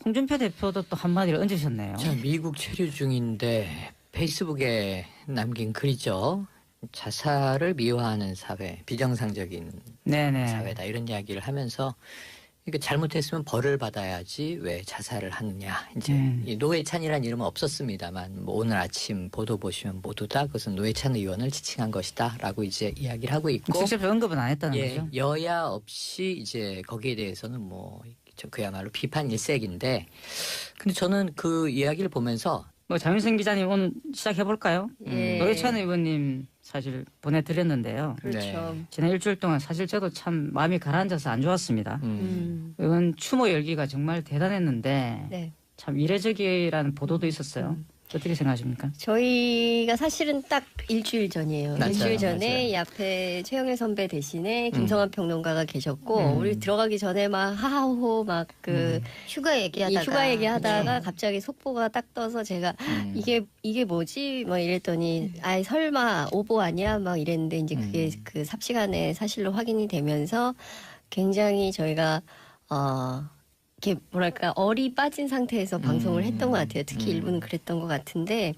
홍준표 대표도 또 한마디를 얹으셨네요. 자, 미국 체류 중인데 페이스북에 남긴 글이죠. 자살을 미화하는 사회, 비정상적인 네네. 사회다 이런 이야기를 하면서 이게 잘못했으면 벌을 받아야지 왜 자살을 하느냐. 이제 이 노회찬이라는 이름은 없었습니다만 뭐 오늘 아침 보도 보시면 모두 다 그것은 노회찬 의원을 지칭한 것이다라고 이제 이야기를 하고 있고 직접 언급은 안 했다는 예, 거죠. 여야 없이 이제 거기에 대해서는 뭐 그야말로 비판 일색인데 근데 저는 그 이야기를 보면서 뭐 장윤선 기자님 오늘 시작해 볼까요? 예. 노회찬 의원님 사실 보내드렸는데요. 그렇죠. 네. 지난 일주일 동안 사실 저도 참 마음이 가라앉아서 안 좋았습니다. 의원 추모 열기가 정말 대단했는데 네. 참 이례적이라는 보도도 있었어요. 어떻게 생각하십니까? 저희가 사실은 딱 일주일 전이에요. 맞아요, 일주일 전에 맞아요. 이 앞에 최영일 선배 대신에 김성환 평론가가 계셨고 우리 들어가기 전에 막 하하호 막 그 휴가 얘기하다가 휴가 얘기하다가 갑자기 속보가 딱 떠서 제가 이게 뭐지? 막 이랬더니 아이 설마 오보 아니야? 막 이랬는데 이제 그게 그 삽시간에 사실로 확인이 되면서 굉장히 저희가 이렇게 뭐랄까 얼이 빠진 상태에서 방송을 했던 것 같아요. 특히 일부는 그랬던 것 같은데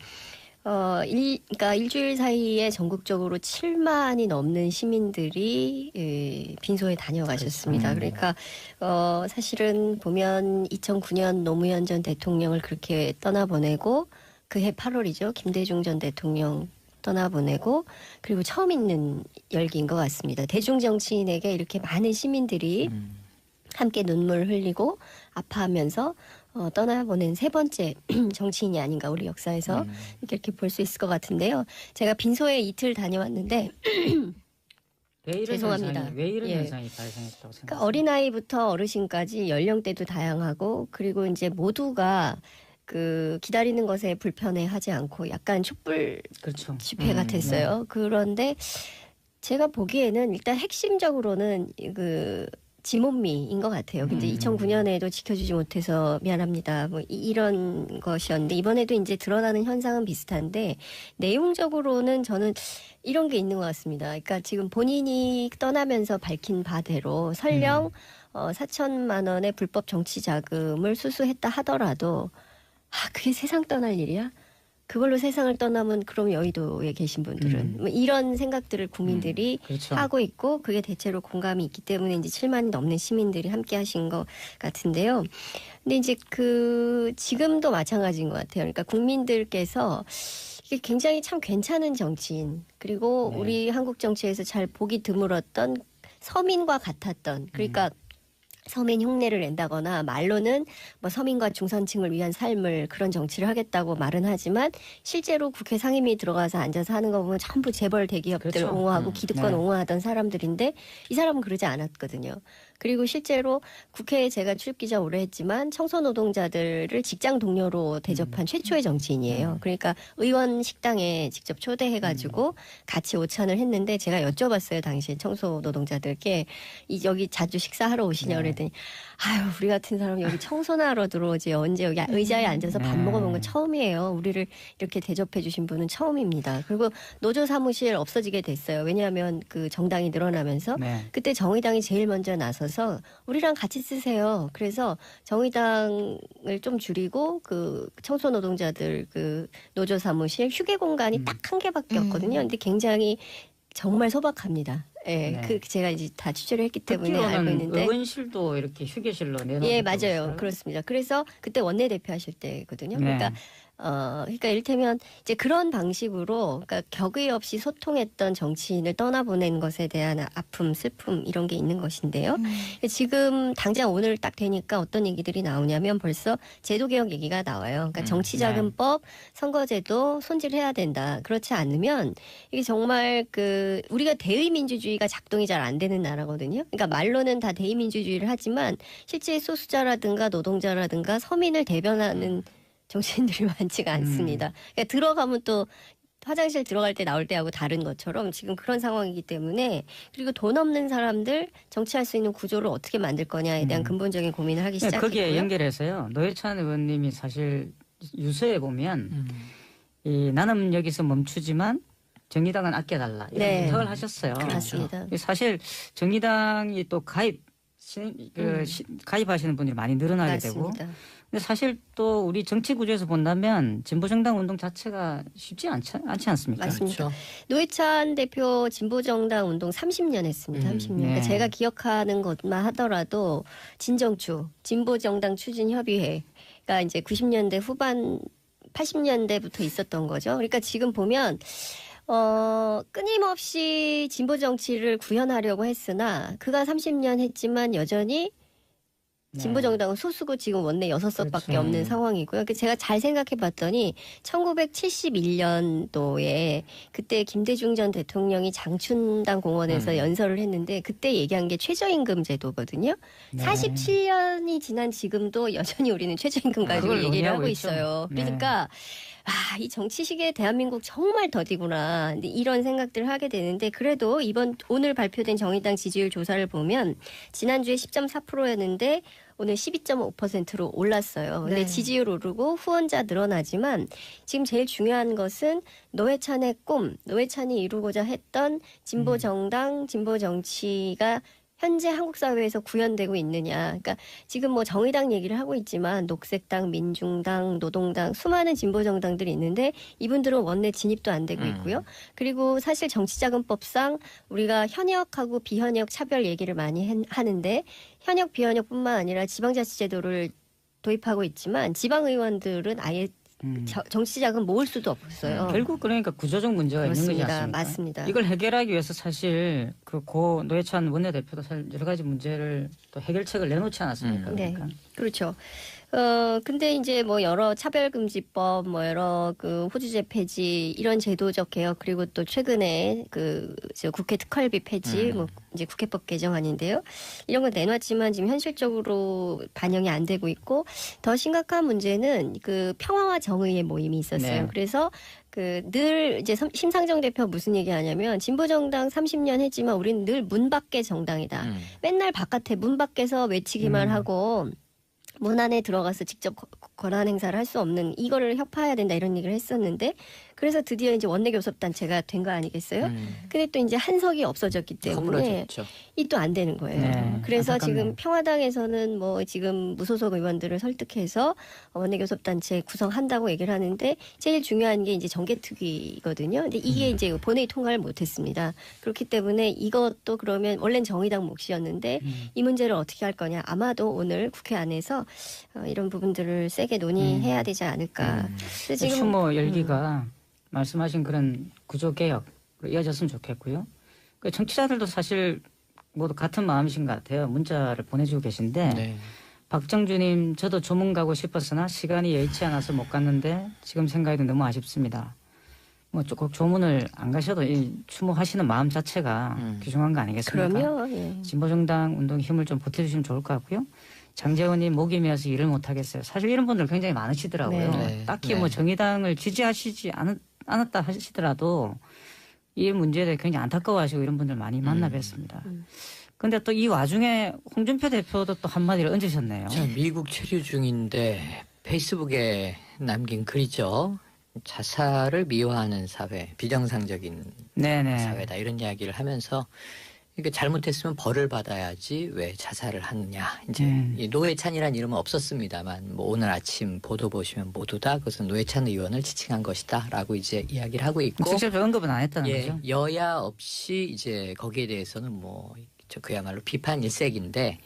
그러니까 일주일 사이에 전국적으로 7만이 넘는 시민들이 빈소에 다녀가셨습니다. 그러니까 사실은 보면 2009년 노무현 전 대통령을 그렇게 떠나보내고 그해 8월이죠. 김대중 전 대통령 떠나보내고 그리고 처음 있는 열기인 것 같습니다. 대중 정치인에게 이렇게 많은 시민들이 함께 눈물 흘리고 아파하면서 떠나보낸 세 번째 정치인이 아닌가 우리 역사에서 이렇게 볼 수 있을 것 같은데요. 제가 빈소에 이틀 다녀왔는데 왜 이런 죄송합니다. 현상이, 왜 이런 예. 현상이 발생했다고 생각하세요? 그러니까 어린아이부터 어르신까지 연령대도 다양하고 그리고 이제 모두가 그 기다리는 것에 불편해하지 않고 약간 촛불 그렇죠. 집회가 됐어요. 그런데 제가 보기에는 일단 핵심적으로는 그 지몬미인 것 같아요. 근데 2009년에도 지켜주지 못해서 미안합니다. 뭐 이런 것이었는데 이번에도 이제 드러나는 현상은 비슷한데 내용적으로는 저는 이런 게 있는 것 같습니다. 그러니까 지금 본인이 떠나면서 밝힌 바대로 설령 4천만 원의 불법 정치 자금을 수수했다 하더라도 그게 세상 떠날 일이야? 그걸로 세상을 떠나면 그럼 여의도에 계신 분들은 뭐 이런 생각들을 국민들이 그렇죠. 하고 있고 그게 대체로 공감이 있기 때문에 이제 7만이 넘는 시민들이 함께 하신 것 같은데요. 근데 이제 그 지금도 마찬가지인 것 같아요. 그러니까 국민들께서 이게 굉장히 참 괜찮은 정치인 그리고 네. 우리 한국 정치에서 잘 보기 드물었던 서민과 같았던 그러니까 서민 흉내를 낸다거나 말로는 뭐 서민과 중산층을 위한 삶을 그런 정치를 하겠다고 말은 하지만 실제로 국회 상임위 들어가서 앉아서 하는 거 보면 전부 재벌 대기업들 그렇죠. 옹호하고 기득권 네. 옹호하던 사람들인데 이 사람은 그러지 않았거든요. 그리고 실제로 국회에 제가 출입기자 오래 했지만 청소노동자들을 직장 동료로 대접한 최초의 정치인이에요. 그러니까 의원 식당에 직접 초대해가지고 같이 오찬을 했는데 제가 여쭤봤어요. 당시에 청소노동자들께 여기 자주 식사하러 오시냐 그랬더니 아유 우리 같은 사람 여기 청소나 하러 들어오지 언제 여기 의자에 앉아서 밥 먹어본 건 처음이에요. 우리를 이렇게 대접해 주신 분은 처음입니다. 그리고 노조 사무실 없어지게 됐어요. 왜냐하면 그 정당이 늘어나면서 네. 그때 정의당이 제일 먼저 나서서 우리랑 같이 쓰세요. 그래서 정의당을 좀 줄이고 그 청소노동자들 그 노조 사무실 휴게 공간이 딱 한 개밖에 없거든요. 근데 굉장히 정말 소박합니다. 예, 네. 그 제가 이제 다 취재를 했기 때문에 알고 듣기로는 있는데. 의원실도 이렇게 휴게실로 내놓은 예, 것도 맞아요. 있어요. 그렇습니다. 그래서 그때 원내대표 하실 때거든요. 네. 그러니까 이를테면 이제 그런 방식으로 그러니까 격의 없이 소통했던 정치인을 떠나보낸 것에 대한 아픔, 슬픔 이런 게 있는 것인데요. 지금 당장 오늘 딱 되니까 어떤 얘기들이 나오냐면 벌써 제도개혁 얘기가 나와요. 그러니까 정치자금법, 선거제도 손질해야 된다. 그렇지 않으면 이게 정말 그 우리가 대의민주주의가 작동이 잘 안 되는 나라거든요. 그러니까 말로는 다 대의민주주의를 하지만 실제 소수자라든가 노동자라든가 서민을 대변하는 정치인들이 많지가 않습니다. 그러니까 들어가면 또 화장실 들어갈 때 나올 때하고 다른 것처럼 지금 그런 상황이기 때문에 그리고 돈 없는 사람들 정치할 수 있는 구조를 어떻게 만들 거냐에 대한 근본적인 고민을 하기 네, 시작했고요. 거기에 연결해서요. 노회찬 의원님이 사실 유서에 보면 이 나는 여기서 멈추지만 정의당은 아껴달라 이런 네. 부탁을 하셨어요. 맞습니다. 사실 정의당이 또 가입 가입하시는 분들이 많이 늘어나게 되고. 맞습니다. 근데 사실 또 우리 정치 구조에서 본다면 진보정당 운동 자체가 쉽지 않지 않습니까? 맞습니다. 그렇죠. 노회찬 대표 진보정당 운동 30년 했습니다. 30년. 네. 그러니까 제가 기억하는 것만 하더라도 진정추, 진보정당 추진협의회가 이제 90년대 후반 80년대부터 있었던 거죠. 그러니까 지금 보면 끊임없이 진보 정치를 구현하려고 했으나 그가 30년 했지만 여전히 진보 정당은 소수고 지금 원내 6석밖에 그렇죠. 없는 상황이고요. 제가 잘 생각해 봤더니 1971년도에 그때 김대중 전 대통령이 장춘당 공원에서 연설을 했는데 그때 얘기한 게 최저임금 제도거든요. 네. 47년이 지난 지금도 여전히 우리는 최저임금 가지고 그걸 얘기를 논의하고 하고 있죠. 있어요. 네. 그러니까 이 정치 시기에 대한민국 정말 더디구나. 근데 이런 생각들을 하게 되는데 그래도 오늘 발표된 정의당 지지율 조사를 보면 지난주에 10.4%였는데 오늘 12.5%로 올랐어요. 근데 네. 지지율 오르고 후원자 늘어나지만 지금 제일 중요한 것은 노회찬의 꿈, 노회찬이 이루고자 했던 진보 정당, 진보 정치가 현재 한국 사회에서 구현되고 있느냐. 그러니까 지금 뭐 정의당 얘기를 하고 있지만 녹색당, 민중당, 노동당 수많은 진보 정당들이 있는데 이분들은 원내 진입도 안 되고 있고요. 그리고 사실 정치자금법상 우리가 현역하고 비현역 차별 얘기를 많이 하는데 현역 비현역뿐만 아니라 지방자치제도를 도입하고 있지만 지방의원들은 아예 정치자금 모을 수도 없어요. 결국 그러니까 구조적 문제가 있는 거지 그렇습니다. 않습니까? 맞습니다. 이걸 해결하기 위해서 사실 고 노회찬 원내대표도 사실 여러 가지 문제를 또 해결책을 내놓지 않았습니까? 네. 그러니까. 그렇죠. 근데 이제 뭐 여러 차별금지법, 뭐 여러 그 호주제 폐지 이런 제도적 개혁 그리고 또 최근에 저 국회 특활비 폐지, 뭐 이제 국회법 개정안인데요. 이런 거 내놨지만 지금 현실적으로 반영이 안 되고 있고 더 문제는 그 평화와 정의의 모임이 있었어요. 네. 그래서 늘 이제 심상정 대표 무슨 얘기하냐면 진보정당 30년 했지만 우리는 늘 문 밖의 정당이다. 맨날 바깥에 문 밖에서 외치기만 하고 문 안에 들어가서 직접 권한 행사를 할 수 없는 이거를 혁파해야 된다 이런 얘기를 했었는데 그래서 드디어 이제 원내교섭단체가 된 거 아니겠어요? 근데 또 이제 한석이 없어졌기 때문에 허물어졌죠. 이 또 안 되는 거예요. 네, 그래서 안타깝네요. 지금 평화당에서는 뭐 지금 무소속 의원들을 설득해서 원내교섭단체 구성한다고 얘기를 하는데 제일 중요한 게 이제 정개특위거든요. 근데 이게 이제 본회의 통과를 못했습니다. 그렇기 때문에 이것도 그러면 원래는 정의당 몫이었는데 이 문제를 어떻게 할 거냐. 아마도 오늘 국회 안에서 이런 부분들을 세게 논의해야 되지 않을까. 그래서 지금 추모 열기가 말씀하신 그런 구조 개혁으로 이어졌으면 좋겠고요. 그 정치자들도 사실 모두 같은 마음이신 것 같아요. 문자를 보내주고 계신데 네. 박정주님 저도 조문 가고 싶었으나 시간이 여의치 않아서 못 갔는데 지금 생각해도 너무 아쉽습니다. 뭐 꼭 조문을 안 가셔도 이 추모하시는 마음 자체가 귀중한 거 아니겠습니까? 그럼요. 예. 진보정당 운동 힘을 좀 보태주시면 좋을 것 같고요. 장재원님 목이 메어서 일을 못 하겠어요. 사실 이런 분들 굉장히 많으시더라고요. 네. 딱히 네. 뭐 정의당을 지지하시지 않았다 하시더라도 이 문제에 대해 굉장히 안타까워하시고 이런 분들 많이 만나 뵀습니다. 근데 또 이 와중에 홍준표 대표도 또 한마디를 얹으셨네요. 자, 미국 체류 중인데 페이스북에 남긴 글이죠. 자살을 미화하는 사회, 비정상적인 네네. 사회다 이런 이야기를 하면서 이게 잘못했으면 벌을 받아야지 왜 자살을 하느냐. 이제 이 노회찬이라는 이름은 없었습니다만 뭐 오늘 아침 보도 보시면 모두 다 그것은 노회찬 의원을 지칭한 것이다라고 이제 이야기를 하고 있고 직접 언급은 안 했다는 예, 거죠. 여야 없이 이제 거기에 대해서는 뭐 그야말로 비판 일색인데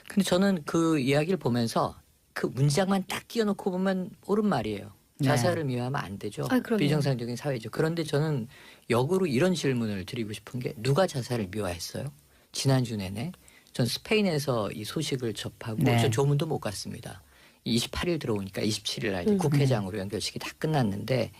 근데 저는 그 이야기를 보면서 그 문장만 딱 끼워놓고 보면 옳은 말이에요. 네. 자살을 미워하면 안 되죠. 그럼요. 비정상적인 사회죠. 그런데 저는 역으로 이런 질문을 드리고 싶은 게 누가 자살을 미워했어요? 지난주 내내 전 스페인에서 이 소식을 접하고 네. 저 조문도 못 갔습니다. 28일 들어오니까 27일 날 이제 국회장으로 연결식이 다 끝났는데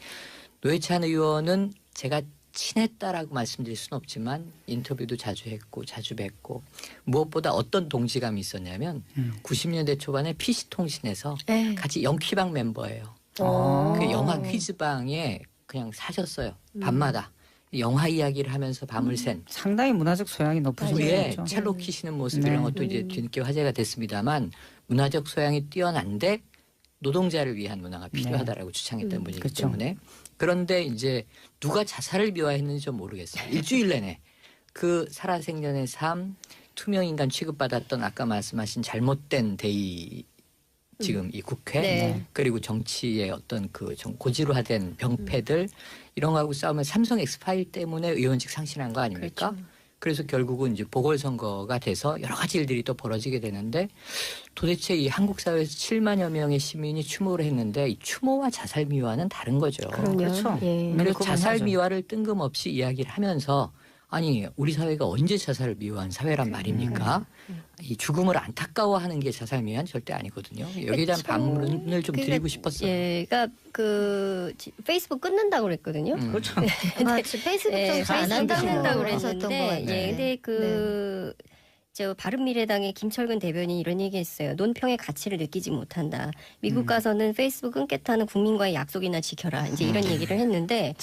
노회찬 의원은 제가 친했다라고 말씀드릴 수는 없지만 인터뷰도 자주 했고 자주 뵙고 무엇보다 어떤 동지감이 있었냐면 90년대 초반에 PC통신에서 네. 같이 영퀴방 멤버예요. 아. 그 영화 퀴즈방에 그냥 사셨어요. 밤마다 영화 이야기를 하면서 밤을 샌. 상당히 문화적 소양이 높으신 우리의 분이죠. 첼로 키시는 모습 네. 이런 것도 이제 뒤늦게 화제가 됐습니다만 문화적 소양이 뛰어난데 노동자를 위한 문화가 필요하다라고 주창했던 분이기 그렇죠. 때문에 그런데 이제 누가 자살을 미화했는지 좀 모르겠어요. 일주일 내내 그 살아생전의 삶, 투명 인간 취급받았던 아까 말씀하신 잘못된 대의 지금 이 국회 네. 그리고 정치의 어떤 그 좀 고지로화된 병폐들 이런 거하고 싸우면 삼성 엑스파일 때문에 의원직 상실한 거 아닙니까? 그렇죠. 그래서 결국은 이제 보궐선거가 돼서 여러 가지 일들이 또 벌어지게 되는데 도대체 이 한국 사회에서 7만여 명의 시민이 추모를 했는데 이 추모와 자살 미화는 다른 거죠. 그럼요. 그렇죠. 예. 그래서 구분하죠. 자살 미화를 뜬금없이 이야기를 하면서 아니 우리 사회가 언제 자살을 미화한 사회란 말입니까? 이 죽음을 안타까워하는 게 자살 미화는 절대 아니거든요. 여기에 대한 그쵸. 반문을 좀 드리고 싶었어요. 예, 그러니까 페이스북 끊는다고 그랬거든요. 그렇죠. 아마 페이스북 예, 정도 안 페이스북 끊는다고 한다고 하셨던 것 그랬는데, 같아요. 예, 근데 저 바른미래당의 김철근 대변인이 이런 얘기했어요. 논평의 가치를 느끼지 못한다. 미국 가서는 페이스북 끊겠다는 국민과의 약속이나 지켜라. 이제 이런 얘기를 했는데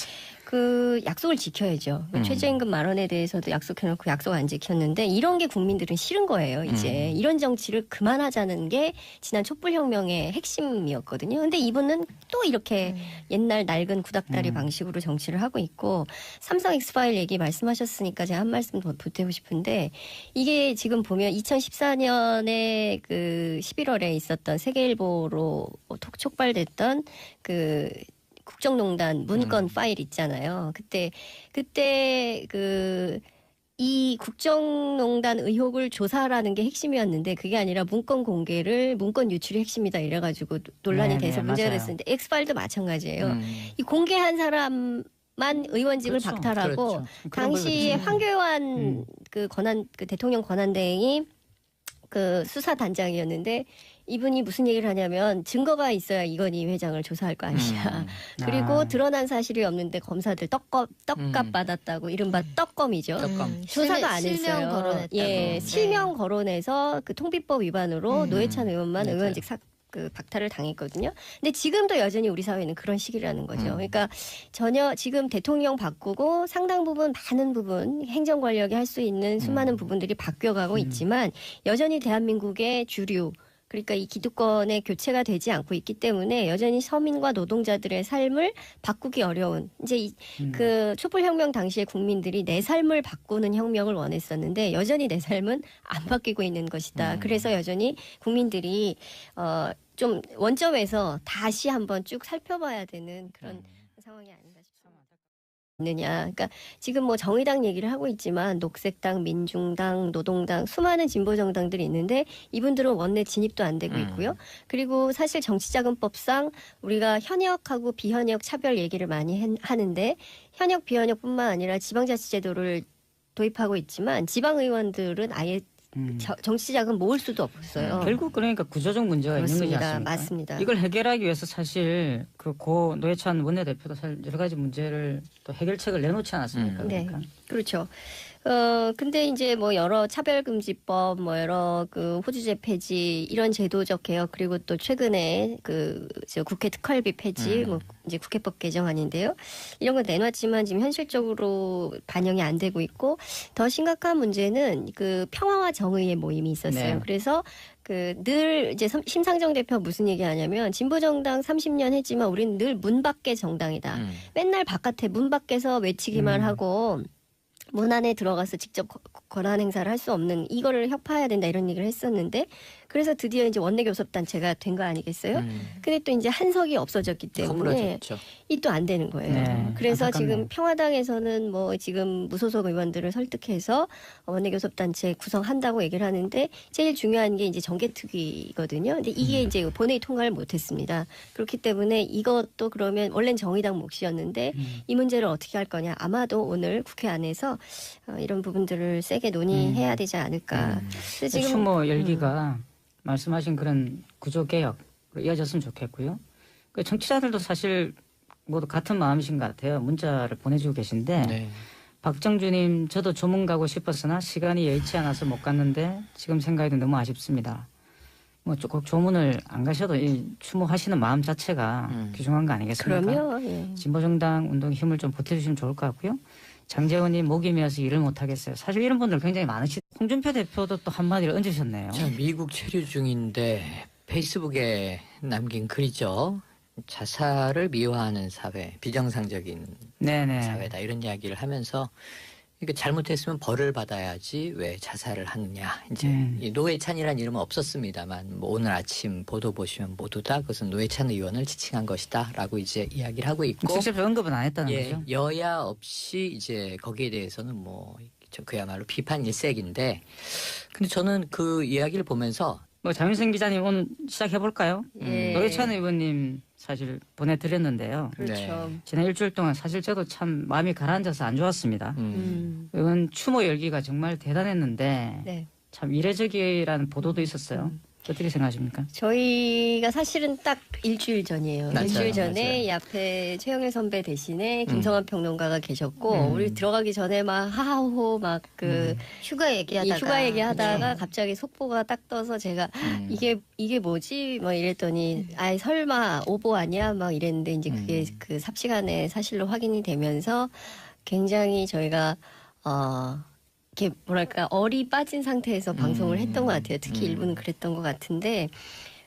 그 약속을 지켜야죠. 최저임금 만원에 대해서도 약속해놓고 약속 안 지켰는데 이런 게 국민들은 싫은 거예요. 이제 이런 정치를 그만하자는 게 지난 촛불혁명의 핵심이었거든요. 근데 이분은 또 이렇게 옛날 낡은 구닥다리 방식으로 정치를 하고 있고 삼성 엑스파일 얘기 말씀하셨으니까 제가 한 말씀 더 보태고 싶은데 이게 지금 보면 2014년에 그 11월에 있었던 세계일보로 촉발됐던 그 국정농단 문건 파일 있잖아요. 그때 이 국정농단 의혹을 조사라는 게 핵심이었는데 그게 아니라 문건 공개를 문건 유출이 핵심이다 이래가지고 논란이 네, 돼서 네, 문제가 맞아요. 됐었는데 엑스파일도 마찬가지예요. 이 공개한 사람만 의원직을 그렇죠. 박탈하고 그렇죠. 그런 당시 걸로 황교안 그 대통령 권한대행이 그 수사 단장이었는데 이분이 무슨 얘기를 하냐면 증거가 있어야 이건희 회장을 조사할 거 아니냐. 그리고 드러난 사실이 없는데 검사들 떡값 받았다고 이른바 떡검이죠. 떡검. 조사도 안 했어요. 실명 거론했다고. 예, 네. 실명 거론해서 그 통비법 위반으로 노회찬 의원만 맞아요. 의원직 박탈을 당했거든요. 근데 지금도 여전히 우리 사회는 그런 시기라는 거죠. 그러니까 전혀 지금 대통령 바꾸고 상당 부분 많은 부분 행정 권력이 할 수 있는 수많은 부분들이 바뀌어가고 있지만 여전히 대한민국의 주류 그러니까 이 기득권의 교체가 되지 않고 있기 때문에 여전히 서민과 노동자들의 삶을 바꾸기 어려운 이제 그 촛불혁명 당시에 국민들이 내 삶을 바꾸는 혁명을 원했었는데 여전히 내 삶은 안 바뀌고 있는 것이다. 그래서 여전히 국민들이 좀 원점에서 다시 한번 쭉 살펴봐야 되는 그런 상황이 아닌가 싶습니다. 있느냐. 그러니까 지금 뭐 정의당 얘기를 하고 있지만 녹색당, 민중당, 노동당 수많은 진보 정당들이 있는데 이분들은 원내 진입도 안 되고 있고요. 그리고 사실 정치자금법상 우리가 현역하고 비현역 차별 얘기를 많이 하는데 현역 비현역뿐만 아니라 지방자치제도를 도입하고 있지만 지방의원들은 아예 정치자금 모을 수도 없어요. 결국 그러니까 구조적 문제가 있는 거지 그렇습니다. 않습니까? 맞습니다. 이걸 해결하기 위해서 사실 그 고 노회찬 원내대표도 사실 여러 가지 문제를 또 해결책을 내놓지 않았습니까? 네. 그러니까. 그렇죠. 근데 이제 뭐 여러 차별금지법, 뭐 여러 그 호주제 폐지 이런 제도적 개혁 그리고 또 최근에 저 국회 특활비 폐지, 뭐 이제 국회법 개정안인데요. 이런 거 내놨지만 지금 현실적으로 반영이 안 되고 있고 더 심각한 문제는 그 평화와 정의의 모임이 있었어요. 네. 그래서 늘 이제 심상정 대표 무슨 얘기 하냐면 진보정당 30년 했지만 우리는 늘 문 밖의 정당이다. 맨날 바깥에 문 밖에서 외치기만 하고 문 안에 들어가서 직접 권한 행사를 할 수 없는 이거를 혁파해야 된다 이런 얘기를 했었는데 그래서 드디어 이제 원내교섭단체가 된 거 아니겠어요? 근데 또 이제 한석이 없어졌기 때문에 허물어졌죠. 이 또 안 되는 거예요. 네, 그래서 안타깝네요. 지금 평화당에서는 뭐 지금 무소속 의원들을 설득해서 원내교섭단체 구성한다고 얘기를 하는데 제일 중요한 게 이제 정개특위거든요. 근데 이게 이제 본회의 통과를 못했습니다. 그렇기 때문에 이것도 그러면 원래는 정의당 몫이었는데 이 문제를 어떻게 할 거냐. 아마도 오늘 국회 안에서 이런 부분들을 세게 논의해야 되지 않을까. 그래서 지금 추모 열기가 말씀하신 그런 구조개혁 이어졌으면 좋겠고요. 그 정치자들도 사실 모두 같은 마음이신 것 같아요. 문자를 보내주고 계신데 네. 박정주님 저도 조문 가고 싶었으나 시간이 여의치 않아서 못 갔는데 지금 생각해도 너무 아쉽습니다. 뭐 꼭 조문을 안 가셔도 이 추모하시는 마음 자체가 귀중한 거 아니겠습니까? 그럼요. 예. 진보정당 운동 힘을 좀 보태주시면 좋을 것 같고요. 장재원님 목이 메어서 일을 못하겠어요. 사실 이런 분들 굉장히 많으시. 홍준표 대표도 또 한마디를 얹으셨네요. 자, 미국 체류 중인데 페이스북에 남긴 글이죠. 자살을 미화하는 사회, 비정상적인 네네. 사회다 이런 이야기를 하면서 그러니까 잘못했으면 벌을 받아야지 왜 자살을 하느냐. 이제 이 노회찬이라는 이름은 없었습니다만 뭐 오늘 아침 보도 보시면 모두 다 그것은 노회찬 의원을 지칭한 것이다라고 이제 이야기를 하고 있고 직접 언급은 안 했다는 예, 거죠. 여야 없이 이제 거기에 대해서는 뭐 그야말로 비판 일색인데 근데 저는 그 이야기를 보면서 뭐 장윤선 기자님 오늘 시작해 볼까요? 예. 노회찬 의원님 사실 보내드렸는데요. 그렇죠. 지난 일주일 동안 사실 저도 참 마음이 가라앉아서 안 좋았습니다. 이건 추모 열기가 정말 대단했는데 네. 참 이례적이라는 보도도 있었어요. 어떻게 생각하십니까? 저희가 사실은 딱 일주일 전이에요. 맞아요, 일주일 전에 맞아요. 이 앞에 최영일 선배 대신에 김성환 평론가가 계셨고 우리 들어가기 전에 막 하하호호 막 그 휴가 얘기하다가 갑자기 속보가 딱 떠서 제가 이게 뭐지 뭐 이랬더니 아이 설마 오보 아니야 막 이랬는데 이제 그게 그 삽시간에 사실로 확인이 되면서 굉장히 저희가 이렇게 뭐랄까 얼이 빠진 상태에서 방송을 했던 것 같아요. 특히 일부는 그랬던 것 같은데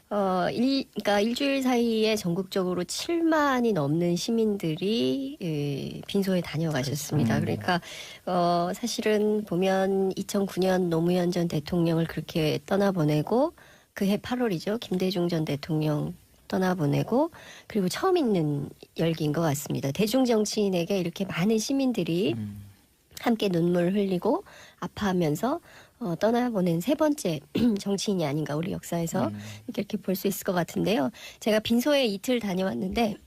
그러니까 일주일 사이에 전국적으로 7만이 넘는 시민들이 빈소에 다녀가셨습니다. 그러니까 사실은 보면 2009년 노무현 전 대통령을 그렇게 떠나보내고 그해 8월이죠. 김대중 전 대통령 떠나보내고 그리고 처음 있는 열기인 것 같습니다. 대중 정치인에게 이렇게 많은 시민들이 함께 눈물 흘리고 아파하면서 떠나보낸 세 번째 정치인이 아닌가 우리 역사에서 이렇게 볼 수 있을 것 같은데요. 제가 빈소에 이틀 다녀왔는데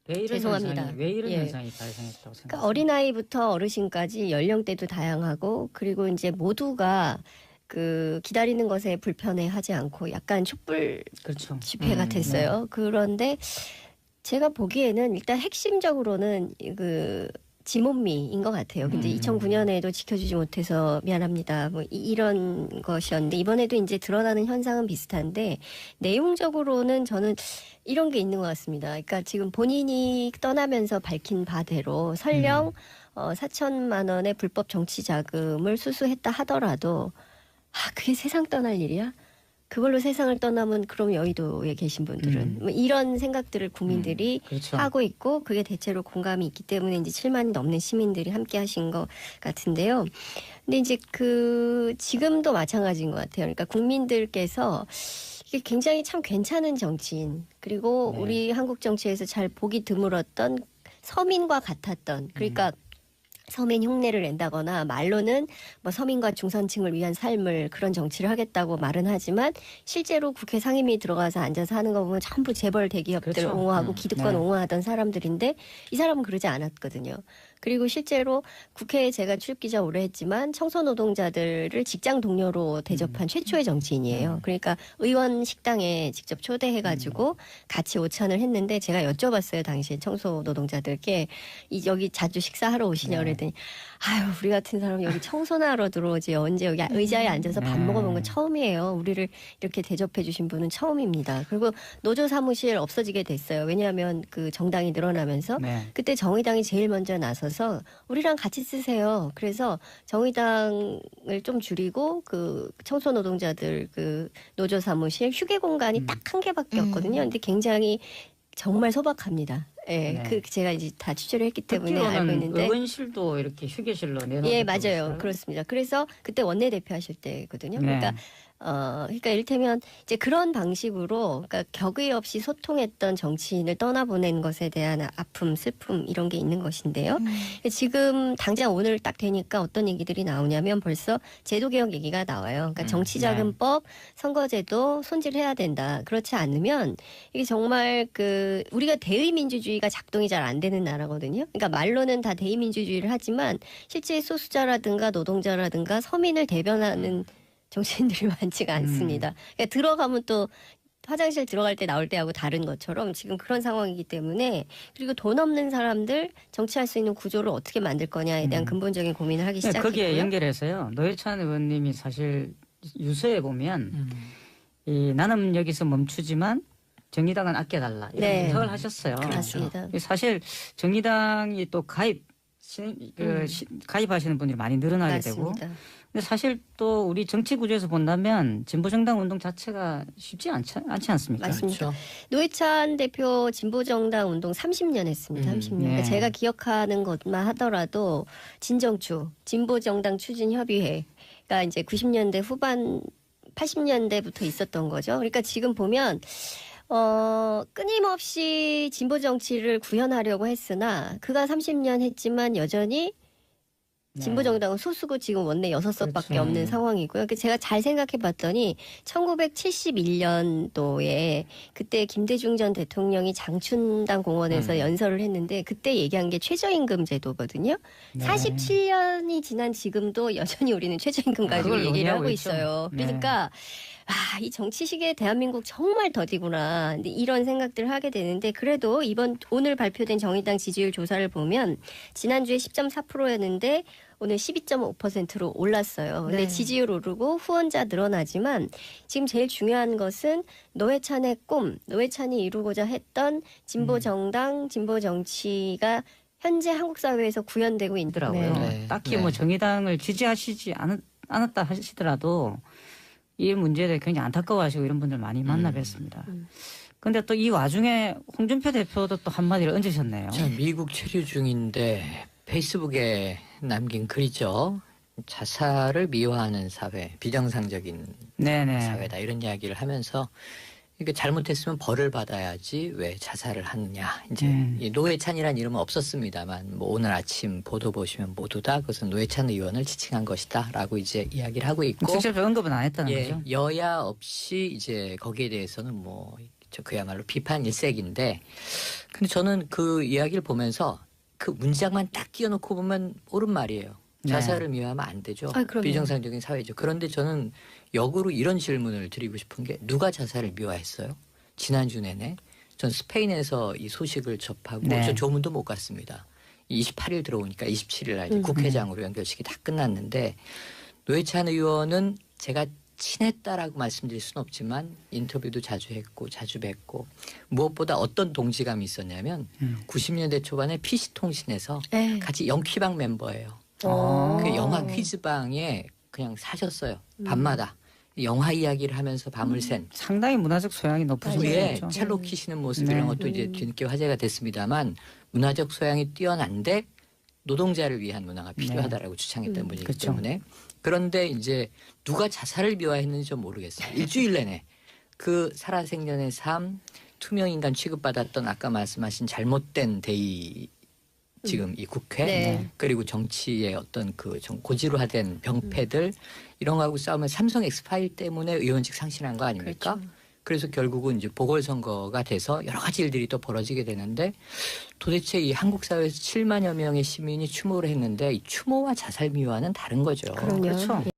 왜 이런 죄송합니다. 현상이, 왜 이런 예. 현상이 발생했다고 생각하세요? 그러니까 어린아이부터 어르신까지 연령대도 다양하고 그리고 이제 모두가 그 기다리는 것에 불편해하지 않고 약간 촛불 그렇죠. 집회가 됐어요. 그런데 제가 보기에는 일단 핵심적으로는 그 지몬미인 것 같아요. 근데 2009년에도 지켜주지 못해서 미안합니다. 뭐 이런 것이었는데 이번에도 이제 드러나는 현상은 비슷한데 내용적으로는 저는 이런 게 있는 것 같습니다. 그러니까 지금 본인이 떠나면서 밝힌 바대로 설령 4천만 원의 불법 정치 자금을 수수했다 하더라도 그게 세상 떠날 일이야? 그걸로 세상을 떠나면 그럼 여의도에 계신 분들은 뭐 이런 생각들을 국민들이 그렇죠. 하고 있고 그게 대체로 공감이 있기 때문에 이제 7만이 넘는 시민들이 함께 하신 것 같은데요. 근데 이제 그 지금도 마찬가지인 것 같아요. 그러니까 국민들께서 이게 굉장히 참 괜찮은 정치인 그리고 우리 한국 정치에서 잘 보기 드물었던 서민과 같았던 그러니까 서민 흉내를 낸다거나 말로는 뭐 서민과 중산층을 위한 삶을 그런 정치를 하겠다고 말은 하지만 실제로 국회 상임위 들어가서 앉아서 하는 거 보면 전부 재벌 대기업들 그렇죠. 옹호하고 기득권 네. 옹호하던 사람들인데 이 사람은 그러지 않았거든요. 그리고 실제로 국회에 제가 출입기자 오래 했지만 청소노동자들을 직장 동료로 대접한 최초의 정치인이에요. 그러니까 의원 식당에 직접 초대해가지고 같이 오찬을 했는데 제가 여쭤봤어요. 당시에 청소노동자들께 여기 자주 식사하러 오시냐 그랬더니 아유 우리 같은 사람 여기 청소나 하러 들어오지 언제 여기 의자에 앉아서 밥 먹어본 건 처음이에요. 우리를 이렇게 대접해 주신 분은 처음입니다. 그리고 노조 사무실 없어지게 됐어요. 왜냐하면 그 정당이 늘어나면서 네. 그때 정의당이 제일 먼저 나서서 우리랑 같이 쓰세요. 그래서 정의당을 좀 줄이고 그 청소노동자들 그 노조 사무실 휴게 공간이 딱 한 개밖에 없거든요. 근데 굉장히 정말 소박합니다. 예, 네. 그 제가 이제 다 취재를 했기 때문에 알고 듣기로는 있는데. 의원실도 이렇게 휴게실로 내놓은 예, 것도 맞아요. 있어요. 그렇습니다. 그래서 그때 원내대표 하실 때거든요. 네. 그러니까 이를테면 이제 그런 방식으로 그러니까 격의 없이 소통했던 정치인을 떠나보낸 것에 대한 아픔, 슬픔 이런 게 있는 것인데요. 지금 당장 오늘 딱 되니까 어떤 얘기들이 나오냐면 벌써 제도개혁 얘기가 나와요. 그러니까 정치자금법, 선거제도 손질해야 된다. 그렇지 않으면 이게 정말 그 우리가 대의민주주의가 작동이 잘 안 되는 나라거든요. 그러니까 말로는 다 대의민주주의를 하지만 실제 소수자라든가 노동자라든가 서민을 대변하는 정치인들이 많지가 않습니다. 그러니까 들어가면 또 화장실 들어갈 때 나올 때하고 다른 것처럼 지금 그런 상황이기 때문에 그리고 돈 없는 사람들 정치할 수 있는 구조를 어떻게 만들 거냐에 대한 근본적인 고민을 하기 네, 시작했고요. 거기에 연결해서요. 노회찬 의원님이 사실 유서에 보면 이 나는 여기서 멈추지만 정의당은 아껴달라 이런 네. 부탁을 하셨어요. 맞습니다. 사실 정의당이 또 가입 가입하시는 분들이 많이 늘어나게 되고. 맞습니다. 근데 사실 또 우리 정치 구조에서 본다면 진보정당 운동 자체가 쉽지 않지 않습니까? 맞습니다. 그렇죠. 노회찬 대표 진보정당 운동 30년 했습니다. 30년. 그러니까 네. 제가 기억하는 것만 하더라도 진정추, 진보정당 추진협의회가 이제 90년대 후반 80년대부터 있었던 거죠. 그러니까 지금 보면 끊임없이 진보 정치를 구현하려고 했으나 그가 30년 했지만 여전히 진보 정당은 소수고 지금 원내 6석밖에 그렇죠. 없는 상황이고요. 제가 잘 생각해 봤더니 1971년도에 그때 김대중 전 대통령이 장춘당 공원에서 연설을 했는데 그때 얘기한 게 최저임금 제도거든요. 네. 47년이 지난 지금도 여전히 우리는 최저임금 가지고 그걸 얘기를 논의하고 하고 있죠. 있어요. 네. 그러니까 이 정치시기에 대한민국 정말 더디구나. 근데 이런 생각들을 하게 되는데 그래도 오늘 발표된 정의당 지지율 조사를 보면 지난주에 10.4%였는데 오늘 12.5%로 올랐어요. 근데 네. 지지율 오르고 후원자 늘어나지만 지금 제일 중요한 것은 노회찬의 꿈, 노회찬이 이루고자 했던 진보 정당, 진보 정치가 현재 한국 사회에서 구현되고 있더라고요. 있더라고요. 네. 딱히 네. 뭐 정의당을 지지하시지 않았다 하시더라도 이 문제에 대해 굉장히 안타까워하시고 이런 분들 많이 만나 뵀습니다. 그런데 또 이 와중에 홍준표 대표도 또 한마디를 얹으셨네요. 자, 미국 체류 중인데 페이스북에 남긴 글이죠. 자살을 미화하는 사회, 비정상적인 네네. 사회다 이런 이야기를 하면서 이게 잘못했으면 벌을 받아야지 왜 자살을 하느냐. 이제 이 노회찬이라는 이름은 없었습니다만 뭐 오늘 아침 보도 보시면 모두 다 그것은 노회찬 의원을 지칭한 것이다라고 이제 이야기를 하고 있고 직접 언급은 안 했다는 예, 거죠. 여야 없이 이제 거기에 대해서는 뭐 그야말로 비판 일색인데 근데 저는 그 이야기를 보면서 그 문장만 딱 끼워놓고 보면 옳은 말이에요. 자살을 미화하면 안 되죠. 그럼요. 비정상적인 사회죠. 그런데 저는 역으로 이런 질문을 드리고 싶은 게 누가 자살을 미화했어요? 지난주 내내 전 스페인에서 이 소식을 접하고 네. 저 조문도 못 갔습니다. 28일 들어오니까 27일 날 이제 국회장으로 연결식이 다 끝났는데 노회찬 의원은 제가 친했다라고 말씀드릴 수는 없지만 인터뷰도 자주 했고 자주 뵙고 무엇보다 어떤 동지감이 있었냐면 90년대 초반에 PC통신에서 네. 같이 영퀴방 멤버예요. 아. 그 영화 퀴즈방에 그냥 사셨어요. 밤마다 영화 이야기를 하면서 밤을 샌 상당히 문화적 소양이 높으신 우리의 분이죠. 첼로 키시는 모습 네. 이런 것도 이제 뒤늦게 화제가 됐습니다만 문화적 소양이 뛰어난데 노동자를 위한 문화가 필요하다라고 주창했던 분이기 그렇죠. 때문에 그런데 이제 누가 자살을 미화했는지 좀 모르겠어요. 일주일 내내 그 살아생전의 삶 투명인간 취급받았던 아까 말씀하신 잘못된 대의 지금 이 국회 네. 그리고 정치의 어떤 그 좀 고지로화된 병폐들 이런 거하고 싸우면 삼성 엑스파일 때문에 의원직 상실한 거 아닙니까? 그렇죠. 그래서 결국은 이제 보궐선거가 돼서 여러 가지 일들이 또 벌어지게 되는데 도대체 이 한국 사회에서 7만여 명의 시민이 추모를 했는데 이 추모와 자살 미화는 다른 거죠. 그럼요. 그렇죠.